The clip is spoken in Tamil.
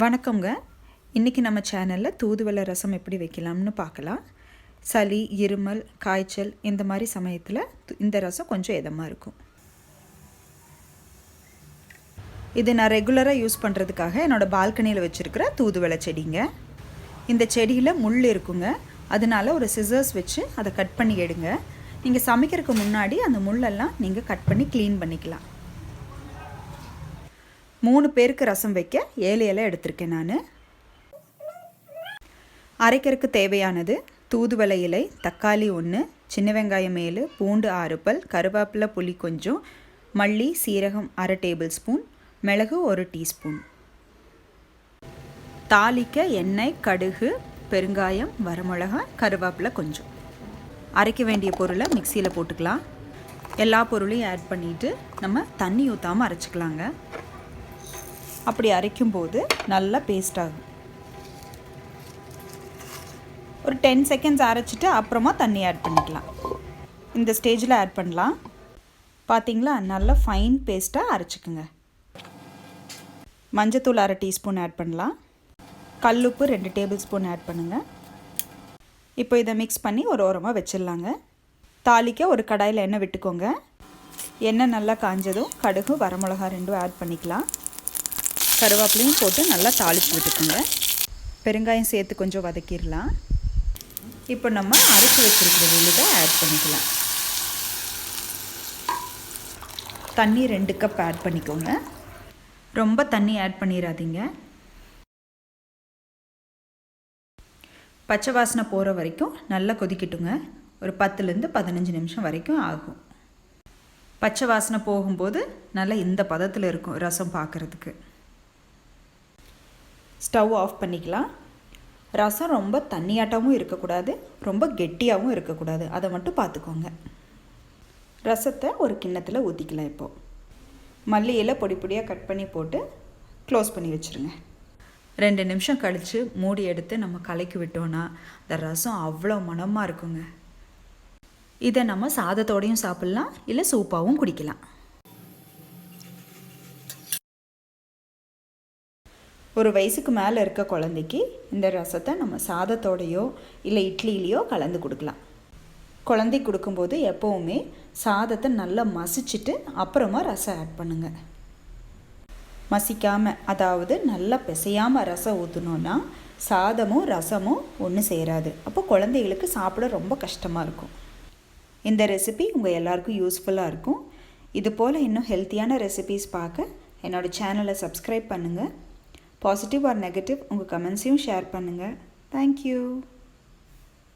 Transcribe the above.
வணக்கங்க. இன்றைக்கி நம்ம சேனலில் தூதுவளை ரசம் எப்படி வைக்கலாம்னு பார்க்கலாம். சளி, இருமல், காய்ச்சல் இந்த மாதிரி சமயத்தில் இந்த ரசம் கொஞ்சம் இதமாக இருக்கும். இது நான் ரெகுலராக யூஸ் பண்ணுறதுக்காக என்னோடய பால்கனியில் வச்சுருக்கிற தூதுவளை செடிங்க. இந்த செடியில் முள் இருக்குங்க, அதனால ஒரு சிசர்ஸ் வச்சு அதை கட் பண்ணி எடுங்க. நீங்கள் சமைக்கிறதுக்கு முன்னாடி அந்த முள்ளெல்லாம் நீங்கள் கட் பண்ணி க்ளீன் பண்ணிக்கலாம். 3 பேருக்கு ரசம் வைக்க 7 இலை எடுத்திருக்கேன் நான். அரைக்கிறதுக்கு தேவையானது தூதுவளை இலை, தக்காளி 1, சின்ன வெங்காயம் 7, பூண்டு 6 பல், கருவேப்பிலை புளி கொஞ்சம், மல்லி சீரகம் 1/2 டேபிள் ஸ்பூன், மிளகு 1 டீஸ்பூன். தாளிக்க எண்ணெய், கடுகு, பெருங்காயம், வரமிளகாய், கருவேப்பிலை கொஞ்சம். அரைக்க வேண்டிய பொருளை மிக்சியில் போட்டுக்கலாம். எல்லா பொருளையும் ஆட் பண்ணிவிட்டு நம்ம தண்ணி ஊற்றாமல் அரைச்சிக்கலாங்க. அப்படி அரைக்கும்போது நல்லா பேஸ்ட் ஆகும். ஒரு 10 செகண்ட்ஸ் அரைச்சிட்டு அப்புறமா தண்ணி ஆட் பண்ணிக்கலாம். இந்த ஸ்டேஜில் ஆட் பண்ணலாம். பார்த்திங்களா, நல்லா ஃபைன் பேஸ்ட்டாக அரைச்சிக்குங்க. மஞ்சத்தூள் 1/2 டீஸ்பூன் ஆட் பண்ணலாம். கல்லுப்பு 2 டேபிள் ஸ்பூன் ஆட் பண்ணுங்கள். இப்போ இதை மிக்ஸ் பண்ணி ஒரு ஓரமாக வச்சிடலாங்க. தாளிக்க ஒரு கடாயில் எண்ணெய் விட்டுக்கோங்க. எண்ணெய் நல்லா காஞ்சதும் கடுகு, வரமிளகா 2 ஆட் பண்ணிக்கலாம். கருவேப்பிலையும் போட்டு நல்லா தாளித்து விட்டுக்குங்க. பெருங்காயம் சேர்த்து கொஞ்சம் வதக்கிடலாம். இப்போ நம்ம அரைச்சி வச்சுருக்கிற விழுதை ஆட் பண்ணிக்கலாம். தண்ணி 2 கப் ஆட் பண்ணிக்கோங்க. ரொம்ப தண்ணி ஆட் பண்ணிடாதீங்க. பச்சை வாசனை போகிற வரைக்கும் நல்லா கொதிக்கட்டுங்க. ஒரு 10லேருந்து 15 நிமிஷம் வரைக்கும் ஆகும். பச்சை வாசனை போகும்போது நல்லா இந்த பதத்தில் இருக்கும் ரசம் பார்க்குறதுக்கு. ஸ்டவ் ஆஃப் பண்ணிக்கலாம். ரசம் ரொம்ப தண்ணியாட்டமும் இருக்கக்கூடாது, ரொம்ப கெட்டியாகவும் இருக்கக்கூடாது, அதை மட்டும் பார்த்துக்கோங்க. ரசத்தை ஒரு கிண்ணத்தில் ஊற்றிக்கலாம். இப்போது மல்லி இலை பொடி பொடியாக கட் பண்ணி போட்டு க்ளோஸ் பண்ணி வச்சுருங்க. 2 நிமிஷம் கழித்து மூடி எடுத்து நம்ம கலக்கி விட்டோன்னா இந்த ரசம் அவ்வளோ மணமாக இருக்குங்க. இதை நம்ம சாதத்தோடையும் சாப்பிட்லாம், இல்லை சூப்பாகவும் குடிக்கலாம். ஒரு வயசுக்கு மேலே இருக்க குழந்தைக்கு இந்த ரசத்தை நம்ம சாதத்தோடையோ இல்லை இட்லிலேயோ கலந்து கொடுக்கலாம். குழந்தை கொடுக்கும்போது எப்போவுமே சாதத்தை நல்லா மசிச்சுட்டு அப்புறமா ரசம் ஆட் பண்ணுங்கள். மசிக்காமல், அதாவது நல்லா பிசையாமல் ரசம் ஊற்றினோன்னா சாதமும் ரசமும் ஒன்று சேராது. அப்போ குழந்தைகளுக்கு சாப்பிட ரொம்ப கஷ்டமாக இருக்கும். இந்த ரெசிபி உங்கள் எல்லாருக்கும் யூஸ்ஃபுல்லாக இருக்கும். இது போல் இன்னும் ஹெல்த்தியான ரெசிபீஸ் பார்க்க என்னோடய சேனலை சப்ஸ்கிரைப் பண்ணுங்கள். பாசிட்டிவ் ஆர் நெகட்டிவ் உங்கள் கமெண்ட்ஸையும் ஷேர் பண்ணுங்கள். தேங்க்யூ.